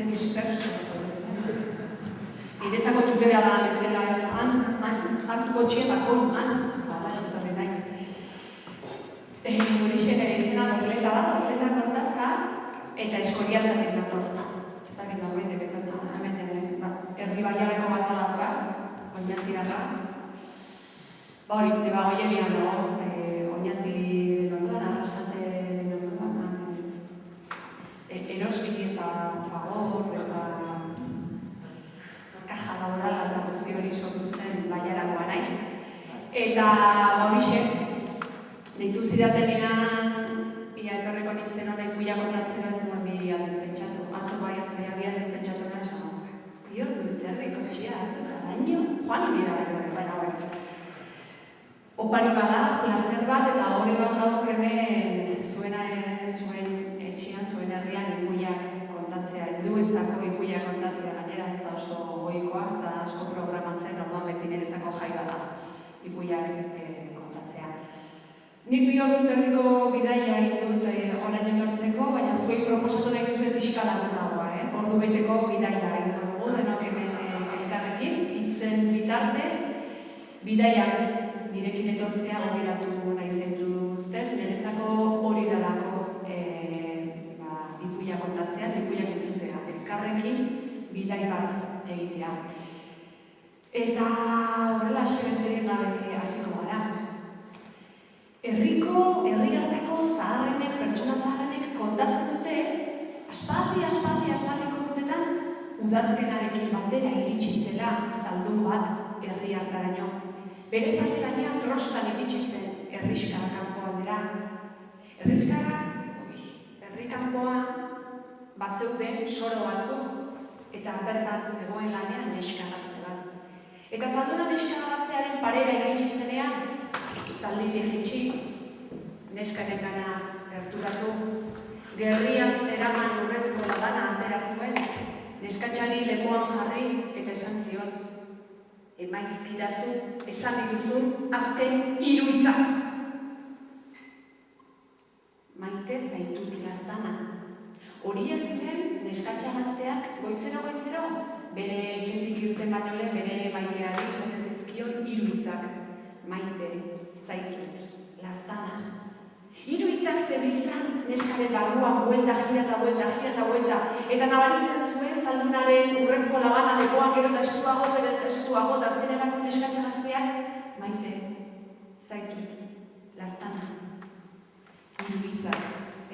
Ze disperso. Niretzako tutorea da bezala, hartuko txietako, alaxetorri naiz. Horixe nire izena Dorleta da, Dorleta Kortazar, eta Eskoriatzatik dator. Ez dakit norbaitek ez batzu, hemen erdi baiarreko bat badaukat, Oñatirarra. Hori, Debagoielian dago, Oñati ondoan, Arrasate ondoan, Eroski eta Fagor, eta Kaja Laboral eta guzti hori sortu zen baiarakoa naiz. Eta horixe, deitu zidatenean, ia etorriko nintzen honek guia kontatzera ez duen bi aldiz pentsatu. Atzo bai, bi aldiz pentsatu nahi esan. Bior dut herriko txia hartu da, baino, joan inbira baina hori. Opari bada, plazer bat eta hori bat gaur hemen zuen etxian, zuen herrian ipuiak kontatzea, helduentzako ipuiak kontatzea gainera, ez da oso goikoa, ez da asko programatzen, orduan beti niretzako jai bada ipuiak kontatzea. Nik bi ordu erdiko bidaia dut orain etortzeko, baina zuei proposatu nahi duzuen pixka laburragoa, ordu beteko bidaia dugu, denok hemen elkarrekin, hitzen bitartez, bidaiak nirekin etortzea gobiratu nahi zaituzten, niretzako hori dalako ipuia kontatzea, ipuiak entzutea, elkarrekin bidai bat egitea. Eta horrela besterik gabe hasiko gara. Herri-hartako zaharrenek, pertsona zaharrenek kontatzen dute, aspaldiko urtetan, udazkenarekin batera iritsi zela zaldun bat herri-hartaraino. Bere zalde gainean trostan iritsi zen herriskara kanpoaldera. Herri kanpoan bazeuden soro batzuk eta bertan zegoen lanean neska gazte bat. Eta zalduna neska gaztearen parera iritsi zenean, zalditik jitsi, neskaren gana gerturatu, gerrian zeraman urrezko labana atera zuen, neskatxari lepoan jarri eta esan zion. Emaizkidazu, esan dituzun, azken 3 hitzak. Maite zaitut laztana. Horiek ziren neskatxa gazteak goizero, bere etxetik irten baino lehen bere maiteari esaten zizkion 3 hitzak. Maite zaitut laztana. 3 hitzak zebiltzan neskaren barruan buelta, gira eta buelta, eta nabaritzen zuen zaldunaren urrezko labana lepoan gero eta estuago, eta azkenerako neskatxa gazteak, maite zaitut laztana. 3 hitzak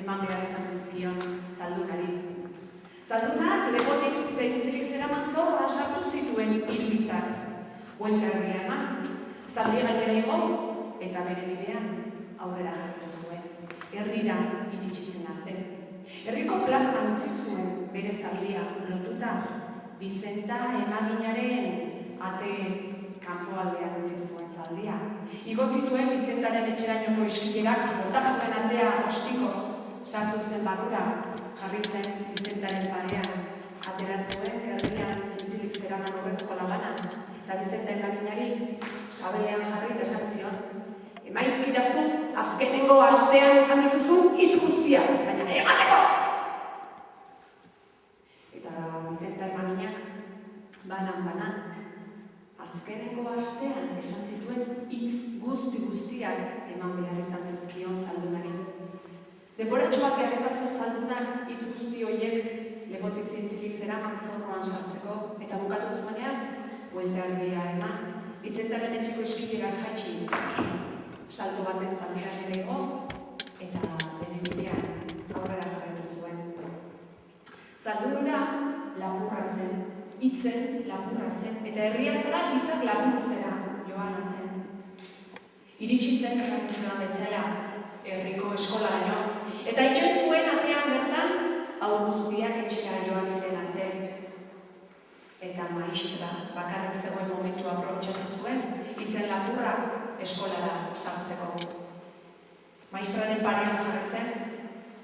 eman behar izan zizkion zaldunari. Zaldunak lepotik zeintzilik zeraman zorra sartu zituen 3 hitzak. Buelta herria eman, zaldi gainera igo, eta bere bidean aurrera jarritu zuen. Herrira iritsi zen arte. Herriko plazan utzi zuen bere zaldia lotuta, Bizenta emaginaren ate kanpoaldean utzi zuen zaldia. Igo zituen Bizentaren etxerainoko iskilerak, bota zuen atea ostikoz sartu zen barrura, jarri zen Bizentaren parean. Atera zuen, herrian zintzilik zeraman horrezko labana, eta Bizenta emaginari sabelean jarri eta esan zion. Emaizkidazu, azkenengo astean esan dituzun hitz guztiak, baina emateko! Eta Bizenta emaginak, banan, azkenengo astean esan zituen hitz guztiak eman behar izan zizkion zaldunari. Deporatxo bat behar izan zuen zaldunak hitz guzti horiek lepotik zintzilik zeraman zorroan sartzeko, eta bukatu zuenean, buelta argia eman, Bizentaren etxeko iskilerak jaitsi. Salto batez zaldirak ere ego, eta bere bidean aurrera jarraitu zuen. Zaldunura lapurra zen, hitzen lapurra zen, eta herriartara hitzak lapurtzera joana zen. Iritsi zen esan bezala herriko eskolaraino, eta itxoin zuen atean bertan, hau guztiak etxera joan ziren arte. Eta maistra bakarrik zegoen momentua aprobetxatu zuen, hitzen lapurra eskolara sartzeko. Maistraren parean jarri zen,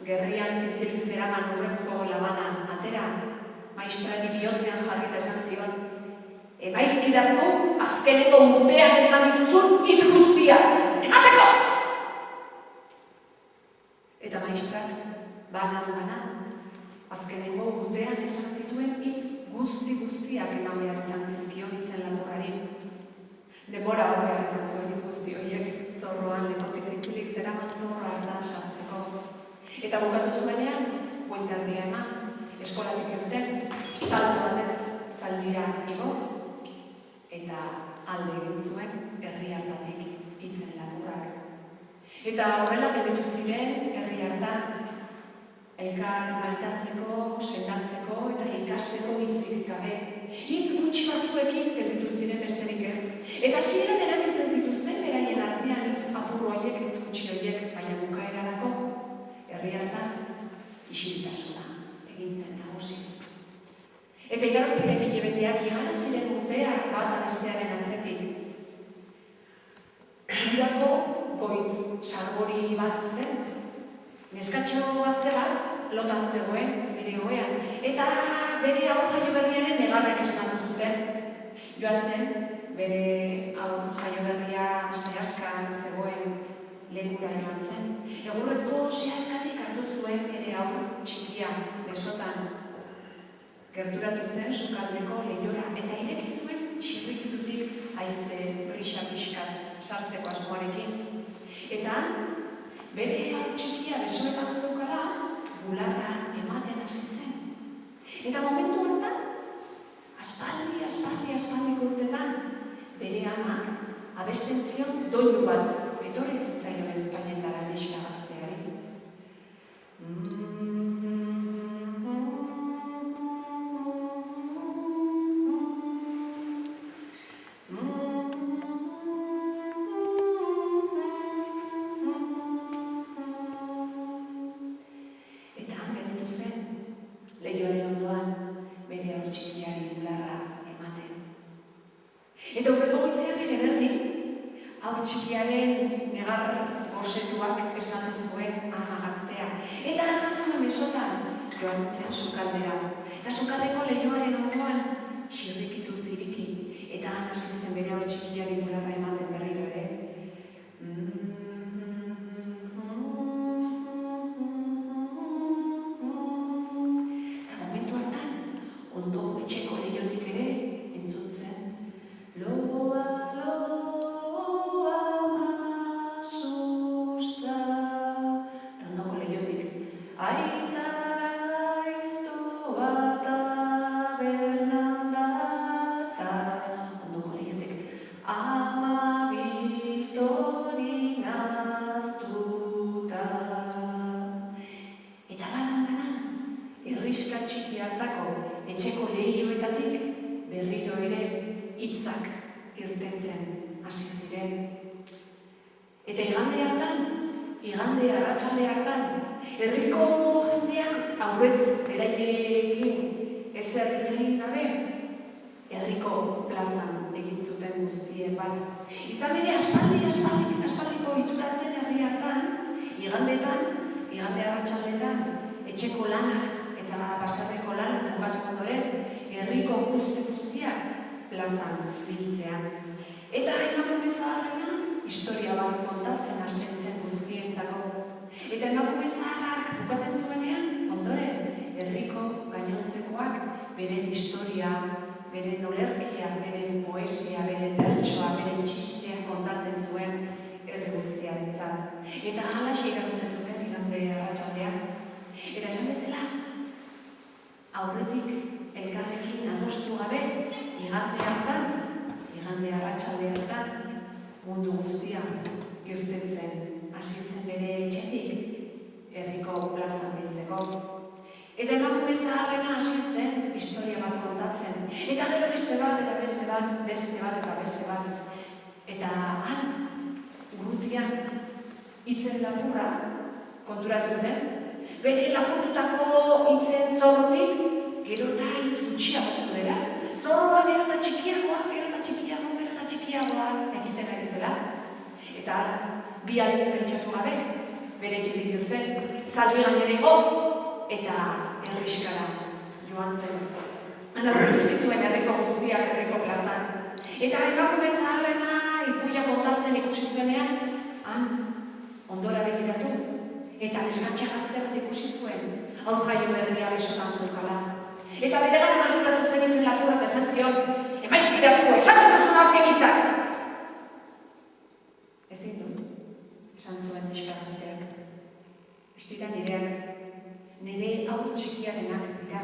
gerrian zintzilik zeraman urrezko labana atera, maistrari bihotzean jarri eta esan zion. Emaizkidazu, azkeneko urtean esan dituzun hitz guztiak, emateko! Eta maistrak, banan, Azkenengo urtean esan zituen hitz guztiak eman behar izan zizkion hitzen lapurrari. Denbora hor behar izan zuen hitz guzti horiek, zorroan lepotik zintzilik zeraman zorro hartan sartzeko. Eta bukatu zuenean, buelta erdia eman, eskolatik irten, salto batez zaldira igo, eta alde egin zuen herri hartatik hitzen lapurrak. Eta horrela gelditu ziren herri hartan, elkar maitatzeko, sendatzeko eta ikasteko hitzik gabe. Hitz gutxi batzuekin gelditu ziren besterik ez. Eta hasieran erabiltzen zituzten beraien artean hitz apur horiek, hitz gutxi horiek, baina bukaerarako herri hartan isiltasuna egin zen nagusi. Eta igaro ziren hilabeteak, igaro ziren urteak bat bestearen atzetik. Udako goiz sargori bat zen. Neskatxo gazte bat lotan zegoen bere ohean, eta bere haur jaioberriaren negarrek esnatu zuten. Joan zen, bere haur jaioberria sehaskan zegoen lekura joan zen. Egurrezko sehaskatik hartu zuen bere haur txikia besotan. Gerturatu zen sukaldeko lehiora, eta ireki zuen xirrikitutik haize brisa pixkat sartzeko asmoarekin. Eta bere haur txikia besoetan zeukala, bularra ematen hasi zen. Eta momentu hortan, aspaldiko urtetan, bere amak abesten zion doinu bat etorri zitzaion Espainietara neska gazteari. Lehioaren ondoan, bere haur txikiari bularra ematen. Eta horreko goizean ere berdin, haur txikiaren negar gosetuak esnatu zuen ama gaztea. Eta hartu zuen besotan joan zen sukaldera. Eta sukaldeko lehioaren ondoan xirrikitu ziriki. Eta han hasi zen bere haur txikiari bularra ematen berriro ere. Ondoko etxeko lehiotik ere entzutzen. Loa, loa, masusta. Ondoko lehiotik. Aita gaiztoa tabernan datat. Ondoko lehiotik. Ama bitori naztuta. Eta banan, irriska txiki hartako etxeko lehioetatik berriro ere hitzak irtentzen hasi ziren. Eta igande arratsalde hartan, herriko jendeak aurrez beraiekin ezer hitz egin gabe, herriko plazan egin zuten guztien bat. Izan ere aspaldiko ohitura zen herri hartan, igande arratsaldetan, etxeko lanak eta baserriko lan bukatu ondoren, herriko guztiak plazan biltzean. Eta emakume zaharrena historia bat kontatzen hasten zen guztientzako. Eta emakume zaharrak bukatzen zuenean, ondoren, herriko gainontzekoak beren historia, beren olerkia, beren poesia, beren bertsoa, beren txistea kontatzen zuen herri guztiarentzat. Eta halaxe irakurtzen zuten igande arratsaldean. Eta esan bezala, aurretik elkarrekin adostu gabe, igande arratsalde hartan, mundu guztia irtentzen hasi zen bere etxetik herriko plazan biltzeko. Eta emakume zaharrena hasi zen historia bat kontatzen. Eta gero beste bat. Eta han, urrutian, hitzen lapurra konturatu zen. Bere lapurtutako hitzen zorrotik, gero eta hitz gutxiago zuela. Zorroa gero eta txikiagoa egiten ari zela. Eta bi aldiz pentsatu gabe, bere etxetik irten, zaldi gainereko eta herriskara joan zen. Han aurkitu zituen herriko guztiak herriko plazan. Eta emakume zaharrena ipuia kontatzen ikusi zuenean, han ondora begiratu eta neskatxa gazte bat ikusi zuen. hau jaio berria besotan zeukala. Eta beregan arduratu zen itzen lapurra eta esan zion, emaizkidaztu esan dituzun azken hitzak. Ezin du, esan zuen neska gazteak. Ez dira nireak, nire haur txikiarenak dira.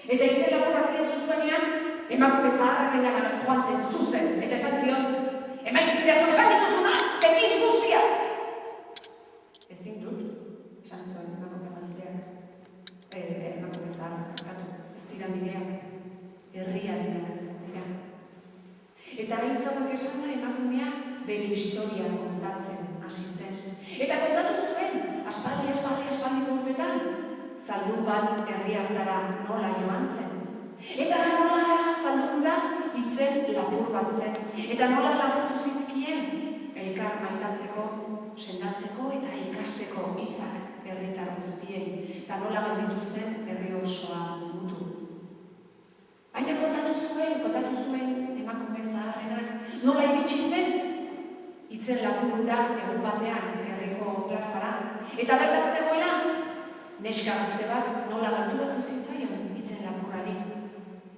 Eta itzen lapurrak bilatzen zuenean, emakume zaharraren joan zen zuzen, eta esan zion, emaizkidaztu esan dituzun azken hitz guztiak. Ezin dut, esan zuen emakume gazteak. Emakume zaharrak, ez dira nireak, herriarenak dira. Eta gaitzagoek esan da emakumea bere historia kontatzen hasi zen. Eta kontatu zuen, aspaldiko urtetan, zaldun bat herri hartara nola joan zen. Eta nola zaldun da itzen lapur bat zen. Eta nola lapurtu zizkien elkar maitatzeko, sendatzeko eta ikasteko hitzak herritar guztiei. Eta nola gelditu zen herri osoa mutu. Baina kontatu zuen emakume zaharrenak nola iritsi zen itzen lapurra egun batean herriko plazara. Eta bertan zegoela neska gazte bat nola gerturatu zitzaion itzen lapurrari.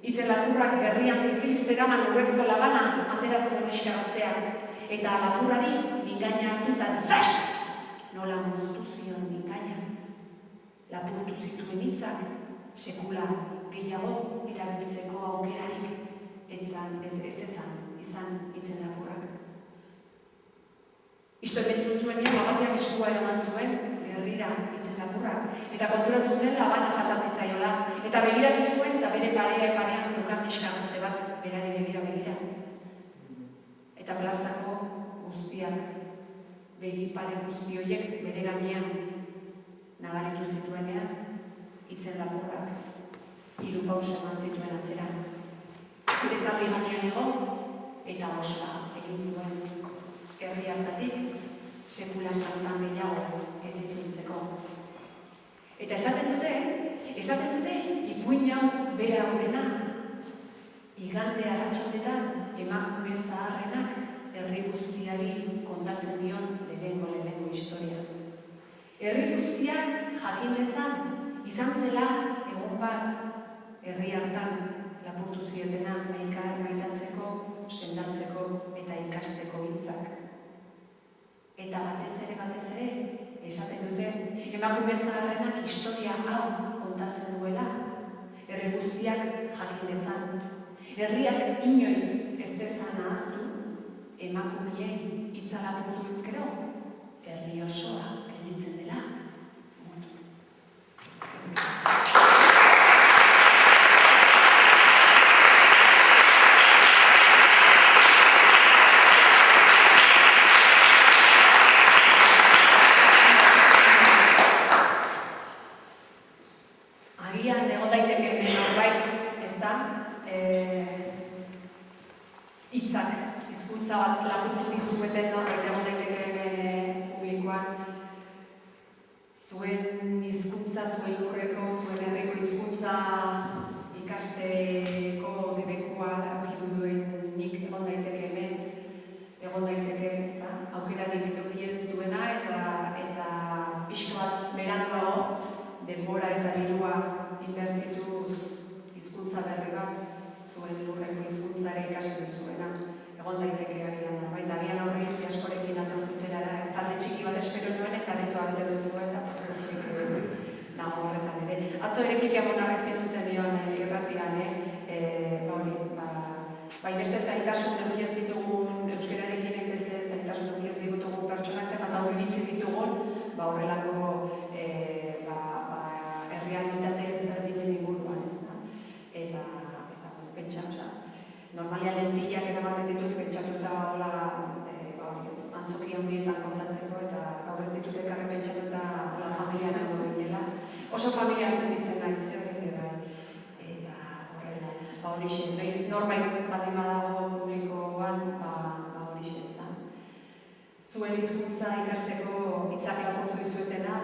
Itzen lapurrak gerrian zitzilik zeraman urrezko labana atera zuen neska gazteak. Eta lapurrari mingaina hartuta zas! Nola moztu zion mingaina. Lapurtu zituen hitzak sekula gehiago erabiltzeko aukerarik ez izan itzen lapurrak. Historia entzun zuenean, batean eskua eraman zuen, gerrira itzen lapurrak. Eta konturatu zen labana falta zitzaiola. Eta begiratu zuen eta bere parean zeukan neska gazte bat berari begira. Eta plazako guztiak, begi pare guzti horiek bere gainean nabaritu zituenean, itzen lapurrak 3 pauso eman zituen atzera. Bere zaldi gainean eta ospa egin zuen. Herri hartatik, sekula santan gehiago ez itzultzeko. Eta esaten dute, ipuin hau bera hau dena, igande arratsaldetan emakume zaharrenak herri guztiari kontatzen dion lehenengo historia. Herri guztiak jakin dezan, izan zela egun bat herri hartan lapurtu ziotena elkar maitatzeko, sendatzeko eta ikasteko hitzak. Eta batez ere, esaten dute, emakume zaharrenak historia hau kontatzen duela, herri guztiak jakin dezan. Herriak inoiz ez dezan ahaztu, emakumeei hitza lapurtu ezkero, herri osoa gelditzen dela. Hizkuntza bat lapurtu dizueten norbait egon daiteke publikoan. Zuen hizkuntza, zuen lurreko, zuen herriko hizkuntza ikasteko debekua aukidu duen nik egon daiteke hemen, egon daiteke, ezta? Aukerarik eduki ez duena eta pixka bat beranduago denbora eta dirua inbertituz hizkuntza berri bat zuen lurreko hizkuntzare ikasi duzuena. Egon daiteke agian norbait, agian aurriritzi askorekin atortutera da, talde txiki bat espero nuen eta detoa bete duzu eta posibizik nago horretan ere. Atzo ere Kike Amonarri zintzuten dion irratian, bai beste zaitasun eduki ez ditugun, euskararekin beste zaitasun eduki ez ditugun pertsonak zenbat aurriritzi ditugun, horrelako errealitate ezberdinen inguruan, ez da. Eta pentsa, normalian lentillak eramaten ditut pentsatuta hola antzoki handietan kontatzeko eta gaur ez ditut ekarri pentsatuta hola familia nago binela. Oso familia sentitzen naiz, eta horrela, horixe, norbait bati badago publikoan, horixe ez da. Zuen hizkuntza ikasteko hitzak lapurtu dizuetena,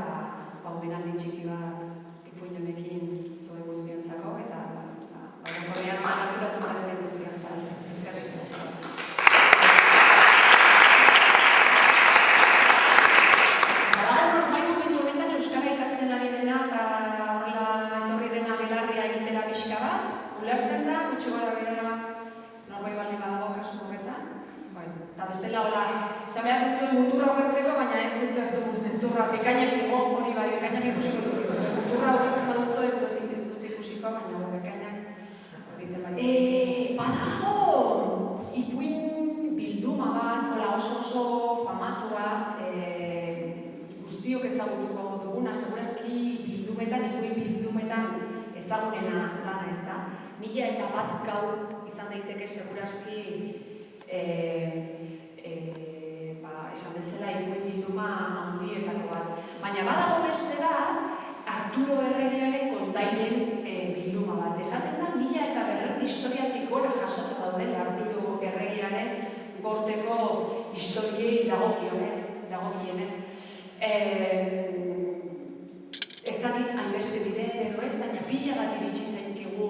omenaldi txiki bat ipuin honekin zuen guztiontzako, eta horrean naturatu zareten guztiontzako. Eskerrik asko. Bai momentu honetan euskara ikasten ari dena eta pixka bat, ulertzen da, gutxi gora bera norbait baldin badago kasu horretan. Eta bestela hola, esan behar duzuen muturra ulertzeko, baina ez ulertu muturra bekainak igo, hori bai, bekainak ikusiko dizkizuen. Muturra ulertzen baduzu ez dut ikusiko, baina bekainak egiten bai. Badago, ipuin bilduma bat, hola oso famatua, guztiok ezagutuko duguna, segurazki ipuin bildumetan ezagunena dana ez da. 1001 gau izan daiteke segurazki esan bezala ipuin bilduma handietako bat. Baina badago beste bat, Arturo Erregearen kontairen bilduma bat. Esaten da, 1100 historiatik gora jasota daudela Arturo Erregearen gorteko historiei dagokienez. Ez dakit hainbeste bideen edo ez, baina pila bat iritsi zaizkigu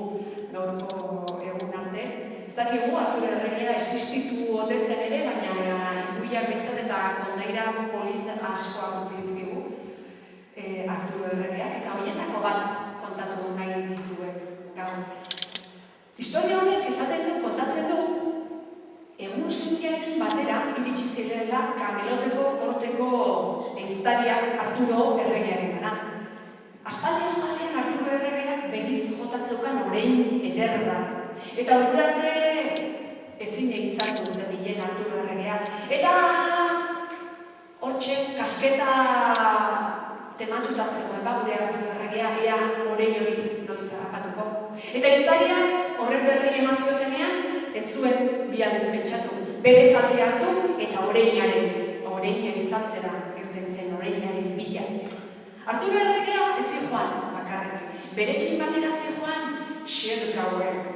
gaurko egun arte. Ez dakigu Arturo Erregea existitu ote zen ere, baina ipuiak behintzat eta kondaira polit askoa utzi dizkigu Arturo Erregeak, eta horietako bat kontatu nahi dizuet gaur. Historia honek esaten du, kontatzen du, egun zintiarekin batera iritsi zirela Kameloteko korteko ehiztariak Arturo Erregearen gana. Aspaldian Arturo Erregeak begiz jota zeukan orein eder bat. Eta ordura arte ezin izan zebilen Arturo Erregea. Eta hortxe kasketa tematuta zegoen gure Arturo Erregea, ea orein hori noiz harrapatuko. Eta ehiztariak horren berri eman ziotenean, ez zuen bi aldiz pentsatu. Bere zaldi hartu eta oreina izatzera irten zen oreinaren bila. Arturo Erregea ez zijoan bakarrik. Berekin batera zijoan Xiergauen.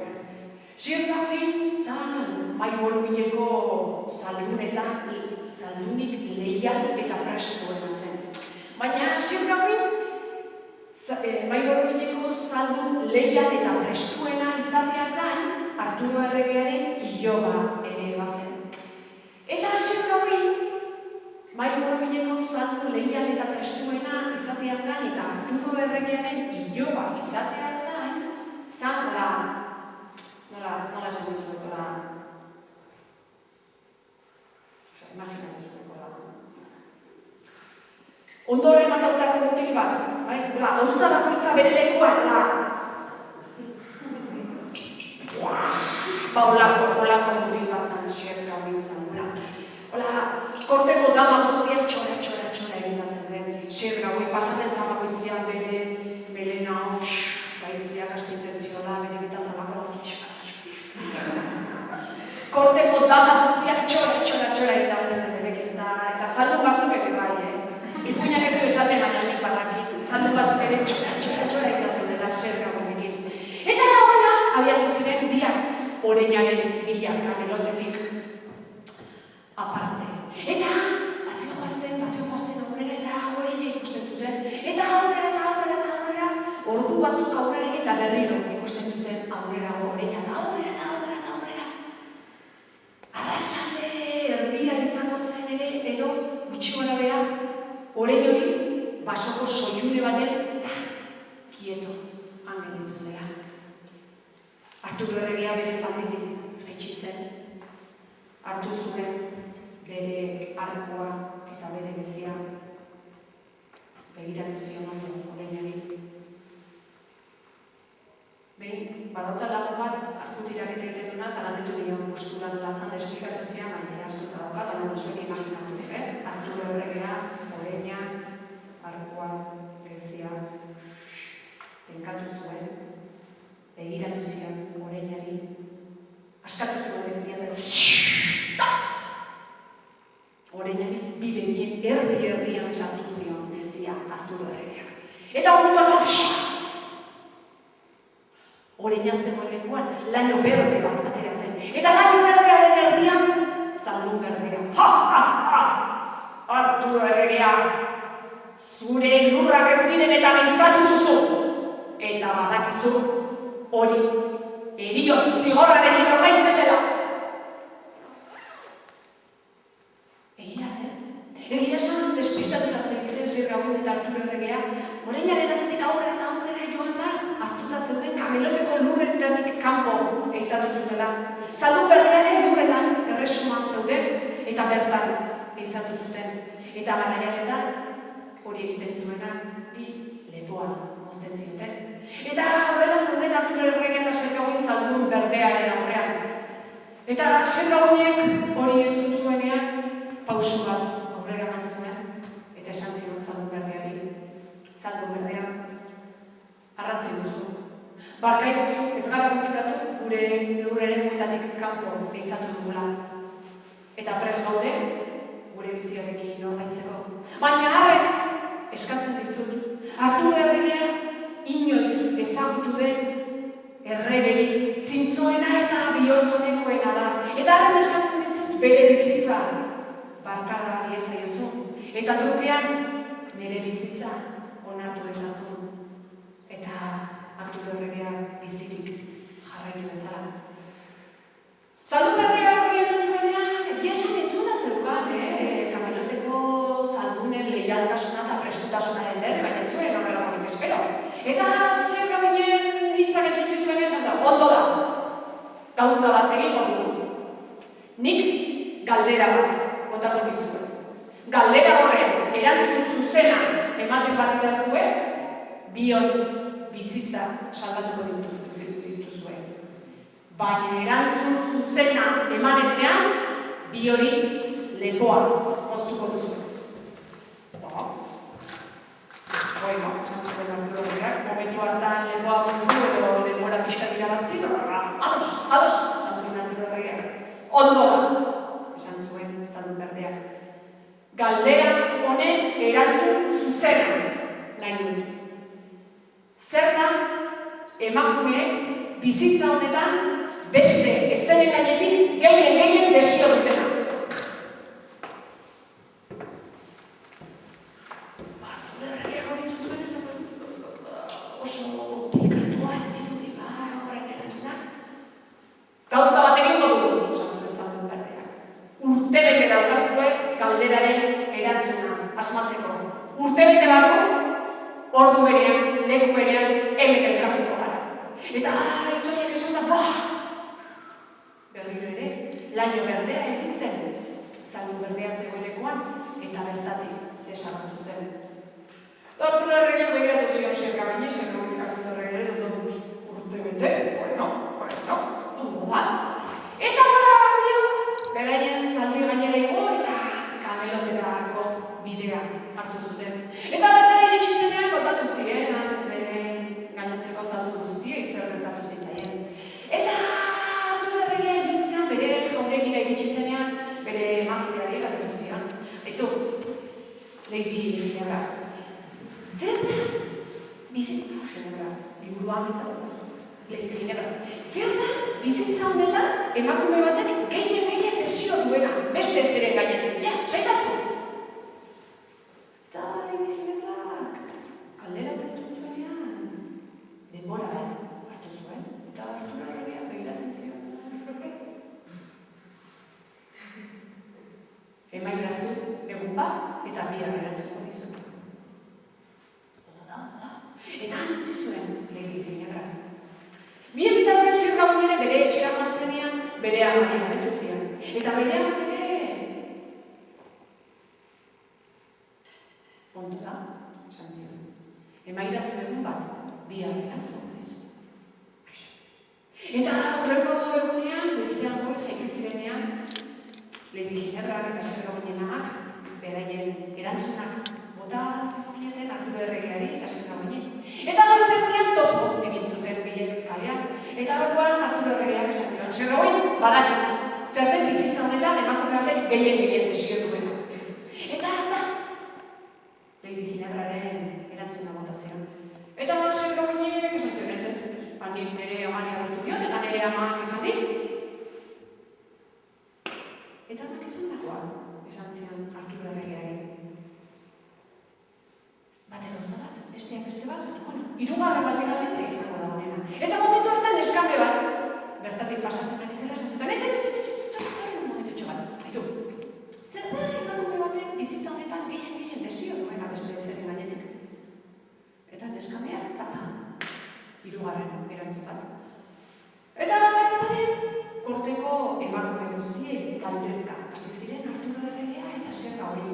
Xiergauen zan Maiborobileko zaldunik leial eta prestuena zen. Baina Xiergauen Maiborobileko zaldun leial eta prestuena izateaz gain Arturo Erregearen iloba ere bazen. Eta Xiergauen Maiborobileko zaldun leial eta prestuena izateaz gain eta Arturo Erregearen iloba izateaz gain zan nola esan dizueko da imaginatu zueko da ondore matautako mutil bat hauza bakoitza bere lekuan olako mutil bat zan Xiergauen zan korteko dama guztiak txora egin da zen den Xiergauen pasatzen zan bakoitzian bere melena baiziak astitzen ziola bere betazalako korteko dama guztiak txora egin da zen berekin eta zaldu batzuk ere bai, ipuinak ez du esaten baina nik badaki zaldu batzuk ere txora egin da zen dela Xiergauenekin. Eta horrela abiatu ziren biak oreinaren bila Kamelotetik aparte. Eta bazio joazten aurrera eta oreina ikusten zuten. Eta aurrera, ordu batzuk aurrera egin eta berriro ikusten zuten aurrera oreina eta aurrera. Arratsalde erdia izango zen ere, edo gutxi gora bera, orein hori basoko soilune baten eta kieto hangen ditu zela. Arturo Erregea bere zalditik jaitsi zen, hartu zuen bere arkoa eta bere gezia begiratu zion oreinari. Behin, badauka lagun bat arkutirak egiten duna, eta galdetu nion postura nola zan esplikatu zian, baina astuta dauka, baina osoek imaginatu, Arturo Erregea, oreina, arkoa, gezia, tenkatu zuen, begiratu zion oreinari, askatu zuen gezian, oreinari bi begien erdian sartu zion gezia Arturo Erregeak. Eta horretu oreina zegoen lekuan, laino berde bat atera zen. Eta laino berdearen erdian, zaldun berdea. Arturo Erregea, zure lurrak ez diren eta behizatu duzu. Eta badakizu, hori, heriotz zigorrarekin ordaintzen dela. Egia esan, despistatuta zen Xiergauen eta Arturo Erregea, oreinaren atzetik aurrera joan da, aztuta zeuden Kameloteko lurren honetatik kanpo eizatu zutela. Zaldun berdearen lurretan erresuman zeuden eta bertan eizatu zuten. Eta garaiaretan hori egiten zuena lepoa mozten zioten. Eta horrela zeuden Arturo Errege eta Sergagoi zaldun berdearen aurrean. Eta Sergagoiek hori entzun zuenean pausu bat aurrera eman zuen eta esan zion zaldun berdeari. Zaldun berdea, arrazoi duzu. Barkai duzu, ez gara konturatu gure lurreren muetatik kanpo eizatu dugula. Eta pres gaude, gure biziorekin ordaintzeko. Baina arren, eskatzen dizut, Arturo Erregea inoiz ezagutu den erregerik zintzoena eta bihotzonekoena da. Eta arren eskatzen dizut bere bizitza barkada diezaiozu. Eta trukean nire bizitza onartu ezazun. Eta Arturo Erregea bizirik jarraitu bezala. Zaldun berdeak hori entzun zuenean, egia esan entzuna zeukan, kameloteko zaldunen leialtasuna eta prestutasunaren berri, baina zuen horrelakorik espero. Eta Sergagoien hitzak entzun zituenean esan da, ondo da, gauza bat egingo dugu. Nik galdera bat botako dizuet. Galdera horren erantzun zuzena ematen badidazue, bion bizitza salbatuko dituzue. Baina erantzun zuzena emanezean, bi hori lepoa moztuko duzue. Bueno, zantzuen Arturo Erregeak, momentu hartan lepoa moztu edo denbora pixkat irabazi, ados, zantzuen Arturo Erregeak. Ondo da, esan zuen zaldun berdeak. Galdera honen erantzun zuzena nahi dut. Zer da emakumeek bizitza honetan beste ezenen gainetik gehien desio dutena. Arturo Erregeak hori dutuen oso pikatua ez zirudi horren erantzunak. Gauza bat egingo dugu, zantzuen zaldun berdeak. Urtebete daukazue galderaren erantzuna asmatzeko. Urtebete barru, ordu berean, leku berean, hemen elkartuko gara. Eta itzoiek esan da, berriro ere, laino berdea egintzen. Zaldun berdea zegoelekoan eta bertatik desarrotu zen. Arturo Erregeak begiratu zion Sergagoiei, Sergagoiek Arturo Erregeak urtebete, bueno, ondo da. Eta beraien zaldi gainera igo eta kameloterako bidea hartu zuten. Eta bertan iritsi zenean kontatu ziren, bere gainotzeko zaldu guztiei zer gertatu zitzaien. Eta Arturo Erregea egintzean bere jauregira iritsi zenean, bere emazteari galdetu zion. Aizu, Lady Ginebra, zer da bizitza Ginebra, liburua amintzatu. Lady Ginebra, zer da bizitza honetan emakume batek gehien desio duena, beste zeren gainetik. Ja, saitazu. Eta Lady Ginebrak kaldera bertu zuenean denbora bat hartu zuen, eta Arturo Erregeak begiratzen zion. Emaidazu egun bat eta bihar erantzuko dizut. Eta anutzi zuen Lady Ginebrak. Bien bitartean Sergagoien bere etxera joan zenean, bere amari galdetu zion. Eta bere amak ere ondo da, esan zion. Emaidazu egun bat, bihar erantzuko dizut. Eta hurrengo egunean, goizean goiz jaiki zirenean, Lady Ginebrak eta Sergagoien amak beraien erantzunak bota zizkieten Arturo Erregeari eta Sergagoiei. Eta goizerdian topo egin zuten biek kalean. Eta orduan Arturo Erregeak esan zion, Sergagoi, badakit, zer den bizitza honetan emakume batek gehien desio duena. Eta Lady Ginebraren erantzuna bota zion. Eta Sergagoiek esan zion ez, nik nire amari agertu diot, eta nire amak esan dit. Eta amak esan dagoa, esan zion Arturo Erregeari. Bate gauza bat, besteak beste bat, bueno, hirugarren bat galdetzea izango da honena. Eta momentu hartan eskambe bat, bertatik pasatzen ari zela, esan zuten, momentutxo bat, aizu, zer da emakume batek bizitza honetan gehien desio duena beste zeren gainetik. Eta neskambeak tapa, hirugarren erantzun bat. Eta ezpaden, korteko emakume guztiei galdezka hasi ziren Arturo erregea eta Serra hori.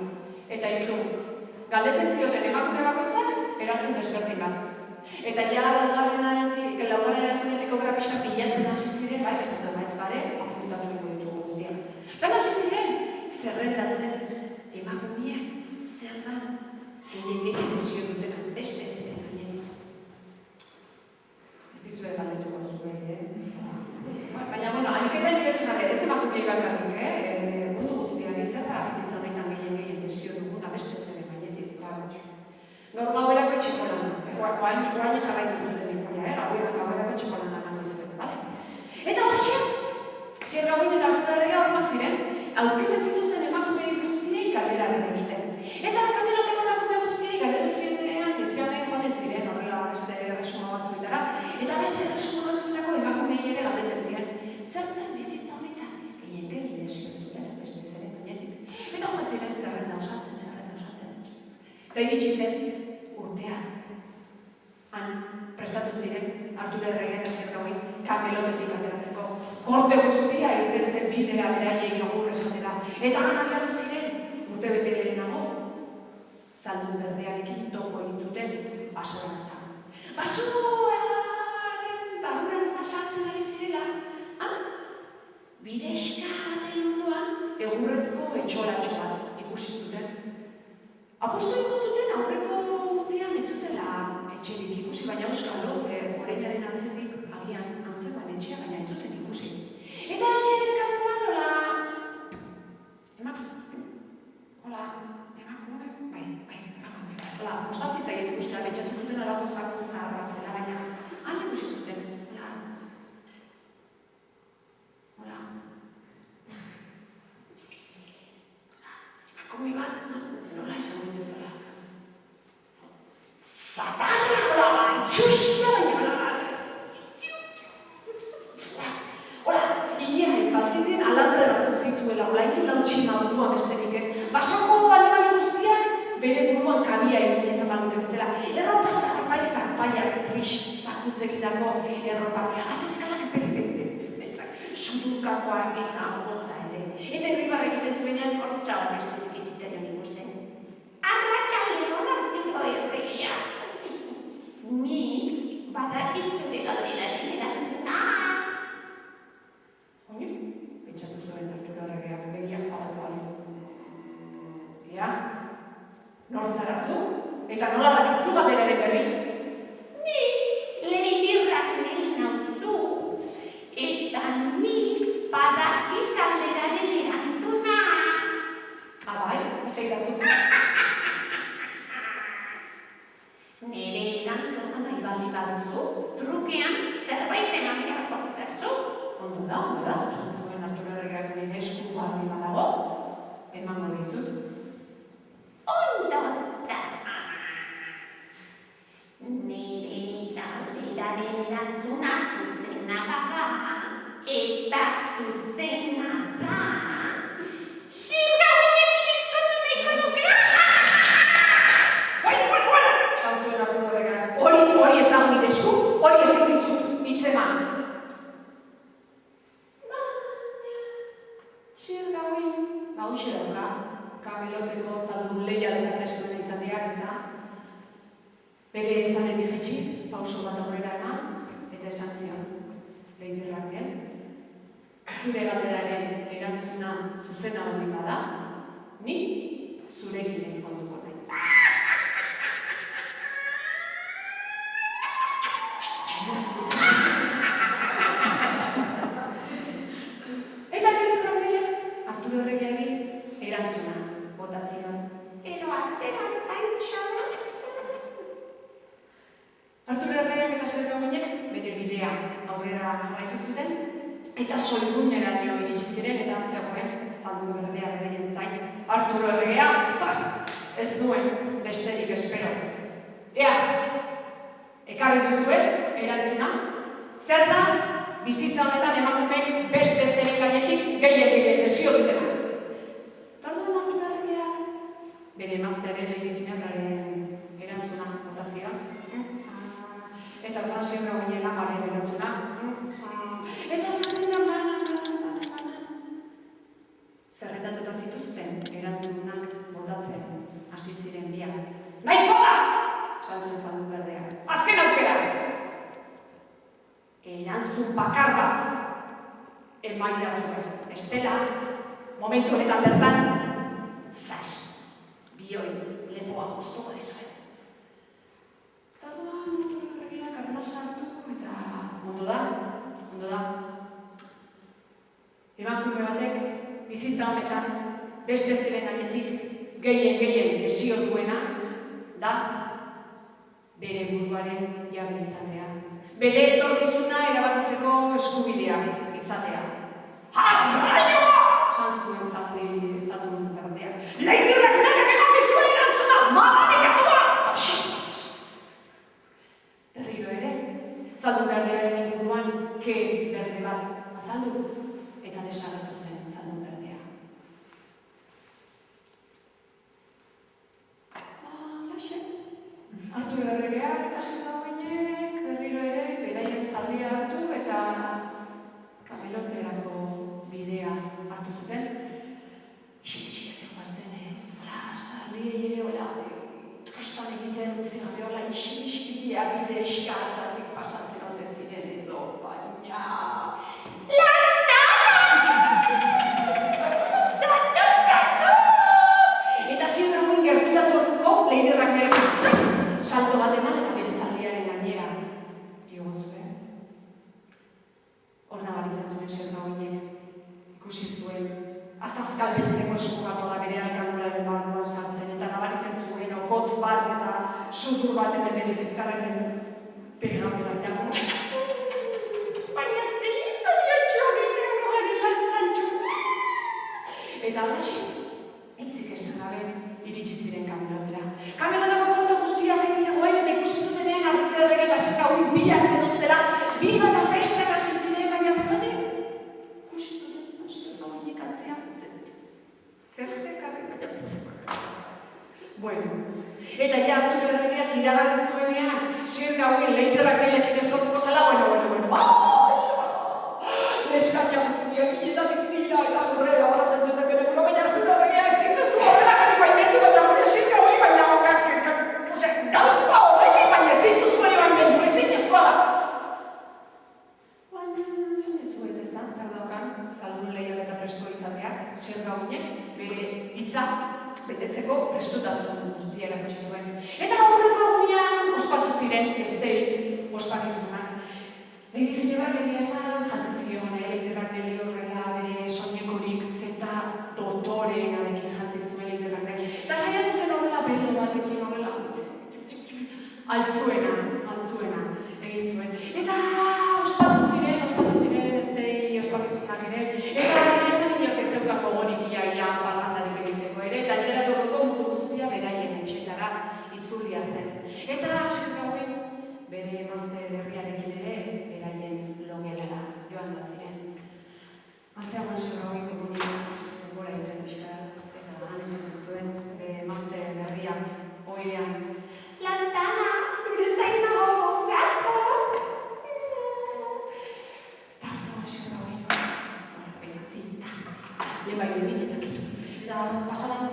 Eta izu, galdetzen zioten emakume bakoitzak erantzun desberdin bat. Eta ja laugarren erantzunetik obera pixka pilatzen hasi ziren, bai, esatzen maiz bare, apuntatu ditugu guztiak. Eta hasi ziren, zerrendatzen emakumeak zer da gehien desio dutena beste ziren ginen. Ez dizue galdetuko zuen, Baina, ariketa interesgarria, ez emakumei bakarrik, mundu guztiari zer da bizitza baitan gehien desio duguna beste ziren gainetik. Gaur gauerako txikolana, guain jarraitzen zuten ikoia, gauerako txikolana nago zuen, bale? Eta horretxean, Serra hori eta Arturo erregea hor joan ziren, aurkitzen zituzen emakume guztiei galdera bere egiten. Eta kamionoteko emakume guztiei galderu zirenean, ezionek joaten ziren, horrela beste erresuma batzuetara, eta beste erresuma batzuetako emakumei ere galdetzen ziren. Zertzen bizitza honetan, gehien desio zuten beste zeren gainetik. Eta joan ziren zerrenda osatzen. Eta iritsi zen urtean. Han prestatu ziren Arturo erregea eta Serra hori kamelotetik ateratzeko. Korte guztia egiten zen bidera beraiei agur esatera. Eta han abiatu ziren urte bete lehenago zaldun berdearekin topo egin zuten basorantza. Basoaren barurantza sartzen ari zirela, bidexka baten ondoan egurrezko etxolatxo bat ikusi zuten. Aposto egun zuten aurreko urtean ez zutela etxerik ikusi, baina euskaloz, oreinaren antzetik agian antzeman etxea, baina ez zuten ikusi. Eta etxearen kanpoan, postazitzaien ikustea, betxatu zuten alako zakuntza arrazela, baina han ikusi zuten. Emakume bat, nola esan dizutela. Zatarra, txusia baina. Ia ez, bazidien alambre batzuk zituela, hiru lautxima buruan besterik ez. Basoko animali guztiak bere buruan kabia egin izan balute bezala. Erropa zarpaiak, trix, zakuz egindako erropa. Azezkalak betzak, sudurkakoa eta gotza ere. Eta irribarra egiten zuenean hortza bat besterik izitzen joan ikusten. Arratxaldeon Arturo erregea. Nik badakit zure galderaren erantzuna. Pentsatu zuen Arturo erregeak begiak zabaltzen. Ea? Nor zara zu? Eta nola dakizu galderaren berri? Ni leidirrak nil nauzu. Eta nik badakit galderaren erantzuna. Bai, esei da zu. Nire erantzuna nahi bali baduzu, trukean zerbait eman beharko ditazu. Ondo da, esan zuen Arturo erregeak nire esku bali badago, emango dizut. Ondo da. Nire galderaren erantzuna zuzena bada, eta zuzena da. Zirgabenekin eskondu nahiko nukea! Bueno, esan zuen Arturo erregeak. Hori ez dago nire esku, hori ezin dizut hitzeman. Hauxe dauka, kameloteko zaldun lehian eta prestuena izateak, ez da? Bere ezanetik jetxi, pauso bat aurrera eman, eta esan zion, leidirrak den. Zure galderaren erantzuna zuzena baldin bada, ni zurekin ezkonduko naiz. Eta Arturo erregeari erantzuna bota zion. Ero arteraz daitxo. Arturo erregeak eta Serra hoinek bere bidea aurrera jarraitu zuten, eta soilguneraino iritsi ziren eta antzegoen zaldun berdea beraien zain. Arturo erregea, ez duen besterik espero. Ea, ekarri duzuen erantzuna, zer da bizitza honetan emakumeek beste zeren gainetik gehien desio dutena. Tarduan Arturo erregeak bere emaztearen Lady Ginebraren erantzuna bota zion. Eta orduan Serra hoinen amaren erantzuna. Eta zerrendan bana. Zerrendatuta zituzten erantzunak botatzen hasi ziren biak. Nahiko da! Saltuen Zaldun Berdea. Azken aukera! Erantzun bakar bat emaila zuen. Estela, momentu honetan bertan, zas, bioi lepoa guztuko dizuen. Eta orduan, Arturo arnasa hartu eta ondo da. Emakume batek bizitza honetan beste ziren gainetik gehien desio duena da bere buruaren jabe izatea. Bere etorkizuna erabakitzeko eskubidea izatea. Arraioa! Santzuen Zaldun Berdea. Leiderrak nenek eman dizuen erantzuna, mamanikatua! Berriro ere, Zaldun Berdearen inguruan ke berde bat azaldu eta desagertu zen Zaldun Berdea. Laxe, Arturo erregeak eta sendagoinek berriro ere beraien zaldia hartu eta kameloterako bidea hartu zuten. Isiltzen joazten, zaldiei ere hola, trostan egiten utzi gabe hola isilbidea bide eskartatik pasatzen alde ziren edo, baina... Eta zirragoen gerturatu orduko, leiderrak nire salto bat eman eta bere zaldiaren gainera igo zuen. Hor nabaritzen zuen zirragoinek ikusi zuen azazkal beltzeko esku bat ola bere alkanularen barruan sartzen eta nabaritzen zuen okotz bat eta sutur bat bere bizkarraren pegapela eta baina zein zoriontxoak izan gari lastantxu. Eta alaxi, entzik esan gabe iritsi ziren kamelotera. Kamelotako korota guztia zaintzegoen eta ikusi zutenean Arturo errege eta sendagoin biak zetuztera, bi bat festak hasi ziren baina bate. Ikusi zuten sendagoinek atzean zerzekarren baina. Bueno, eta ja Arturo erregeak iragarri zuenean, sendagoin leiderrak nelekin ezkotuko zela, neskatxa guztia biletatik tira eta aurrera baratzen zuten bere buru, baina Arturo erregea ezin duzu horrela gari baimendu, baina gure zirka hori, baina gauza horrekin, baina ezin duzu hori baimendu, ezin ezkoa da. Baina, zin ezuet ez da, zer daukan, Zaldun leial eta presto izateak, Zergaoinek bere hitza betetzeko prestutasun guztia erakutsi zuen. Eta aurreko egunean ospatu ziren bestei ospakizunak. Leire Ginebrak egia esan jantzi zion, Leiderrak nele horrela bere soinekorik zeta dotorenarekin jantzi zuen Leiderrak nele. Eta saiatu zen horrela belo batekin horrela altzuena egin zuen. Eta ospatu ziren bestei ospakizunak ere. Eta esan inorketzeukan gogorik iaia parrandarik egiteko ere. Eta enteratuko mundu guztia beraien etxetara itzulia zen. Eta Zergaoin bere emazte berriarekin ere beraien logelara joan da ziren. Antzeagoen Zergaoin komunik gora egiten bizkara eta antzatzen zuen bere emazte berria oirean. Lastana, zure zain nago, zeakoz! Eta antzeagoen Zergaoin lebaien eta kitu. Eta pasadan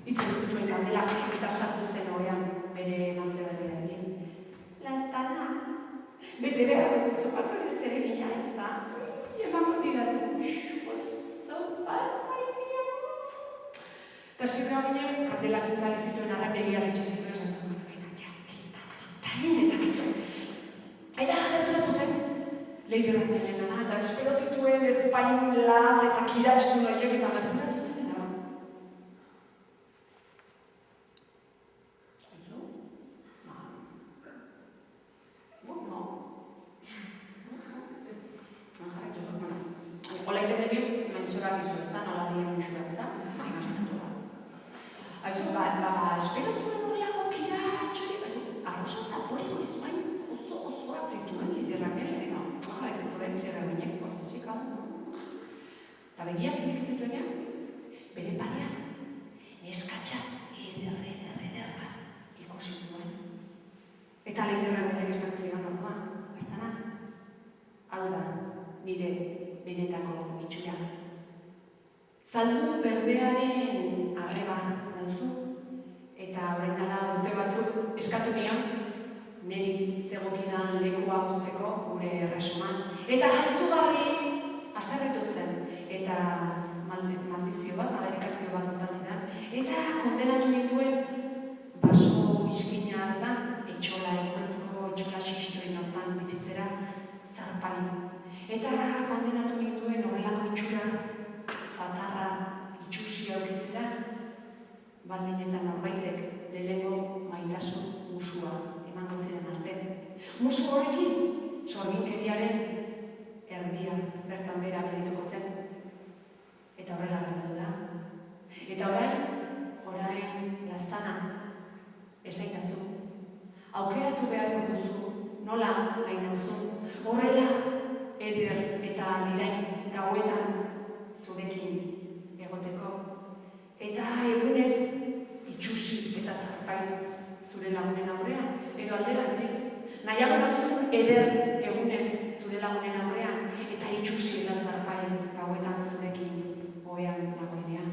itzen zituen kandelak eta sartu zen oean bere emazte berriarekin. Lastana, bete behar duzu bazore zeregina ez da. Emango didazu, oso bat maitia. Eta Zergaoinek kandelak itzali zituen arrapegian etxe zituen esantzun. Baina, titarin eta kitu. Eta gerturatu zen, Leiderrak nelengana eta espero zituen ezpain latz eta kiratxtu nahiak eta gerturatu zen eta. Hola iten denio, menzorak izu ez da, nola dien musuak zan, imaginatu da. Aizu, espero zuen horrelako kiratxori, arrosa zaporiko izbain osoak zituen Leiderrak nele, eta jarraitu zuen Zergaoinek pospozik aldo. Eta begiak inik zituenean, bere parean, neskatxa ederra ikusi zuen. Eta Leiderrak nele esan ziren orduan, Lastana, hau da nire benetako itxura. Zaldun berdearen arreba nauzu, eta orain dela urte batzuk eskatu nion, niri zegokidan lekua uzteko gure erresuman. Eta izugarri haserretu zen, eta maldizio bat, madarikazio bat botazidan, eta kondenatu ninduen baso iskina hartan, etxola egurrezko, etxola xistoin hortan bizitzera zarpari. Eta kondenatu ninduen horrelako itxura, zatarra, itxusi aurkitzera, baldin eta norbaitek lehenengo maitasun musua emango ziren arte. Musu horrekin, sorginkeriaren erdia bertan bera geldituko zen. Eta horrela gertatu da. Eta orain laztana, esaitazu. Aukeratu beharko duzu, nola nahi nauzun. Horrela, eder eta lirain gauetan zurekin egoteko. Eta egunez itxusi eta zarpain zure lagunen aurrean, edo alderantziz. Nahiago nauzun eder egunez zure lagunen aurrean, eta itxusi eta zarpain gauetan zurekin ohean nagoenean.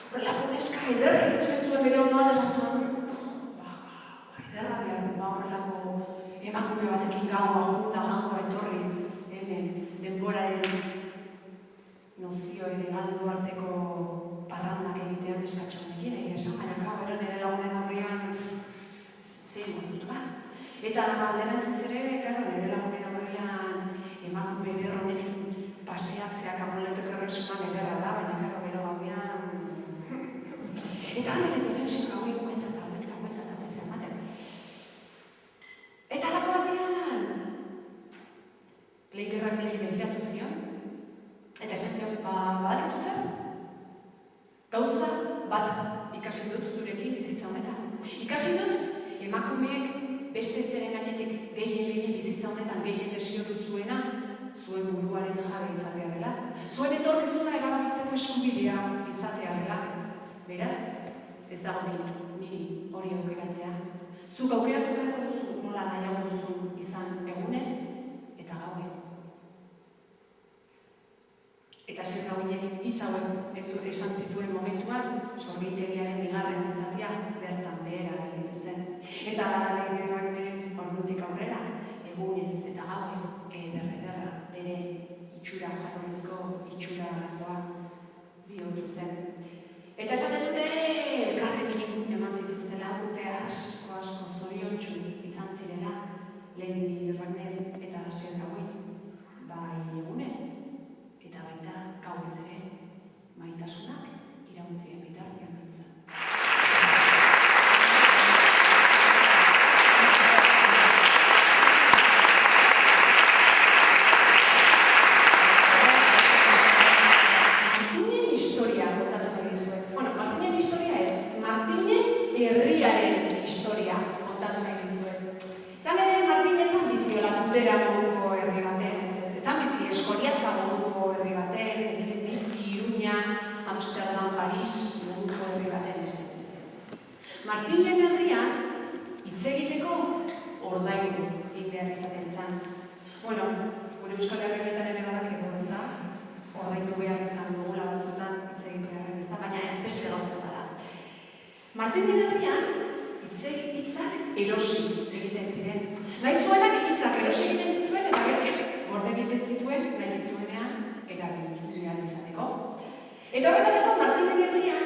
Horrelako neska ederra ikusten zuen bere ondoan esan zuen. Ederra behar du, horrelako emakume batekin gaua, junta, gaua, etorri, hemen, denboraren nozio ere galdu arteko parrandak egitean eskatxonekin, esan baina gau, nire lagunen aurrean zein modutu ba. Eta alderantziz ere, nire lagunen aurrean emakume eder honekin paseatzea kaproleteko erresuman ederra da, baina gero gauean. Eta handetetu zen zen gauei guelta eta ematen. Eta alako batean, Leiderrak niri begiratu zion, eta esan zion, badakizu zer? Gauza bat ikasi dut zurekin bizitza honetan. Ikasi dut, emakumeek beste zeren gainetik gehien bizitza honetan gehien desiotu zuena, zuen buruaren jabe izatea dela. Zuen etorkizuna erabakitzeko eskubidea izatea dela. Beraz, ez dagokit niri hori aukeratzea. Zuk aukeratu beharko duzu, nola nahiago duzu izan egunez eta gauez. Eta zer gauinek hitz hauek esan zituen momentuan, sorgintegiaren bigarren izatea bertan behera gelditu zen. Eta Leiderrak ordutik aurrera, egunez eta gauez ederra bere itxura, jatorrizko itxurakoa bihurtu zen. Eta esaten dute elkarrekin eman zituztela urte asko zoriontsu izan zirela Leiderrak eta zer gauin, bai egunez eta baita gauez ere maitasunak irauntzien bitartean bintzen. Martinen historia kontatu nahi dizuet. Martinen historia ez, Martinen herriaren historia kontatu nahi dizuet. Izan ere Martin etzan bizi Tutera moduko herri baten, etzan bizi Eskoriatza moduko herri baten, etzen bizi Iruña, Amsterdam, Paris moduko herri baten, ez. Martinen herrian hitz egiteko ordaindu egin behar izaten zen. Gure Euskal Herrietan ere badakigu, ez da? Ordaindu behar izan dugula batzutan hitz egitearen, ez da? Baina ez beste gauza bada. Martinen herrian hitzak erosi egiten ziren. Nahi zuenak hitzak erosi egiten zituen eta gero gorde egiten zituen nahi zituenean erabilia izateko. Eta horretarako Martinen herrian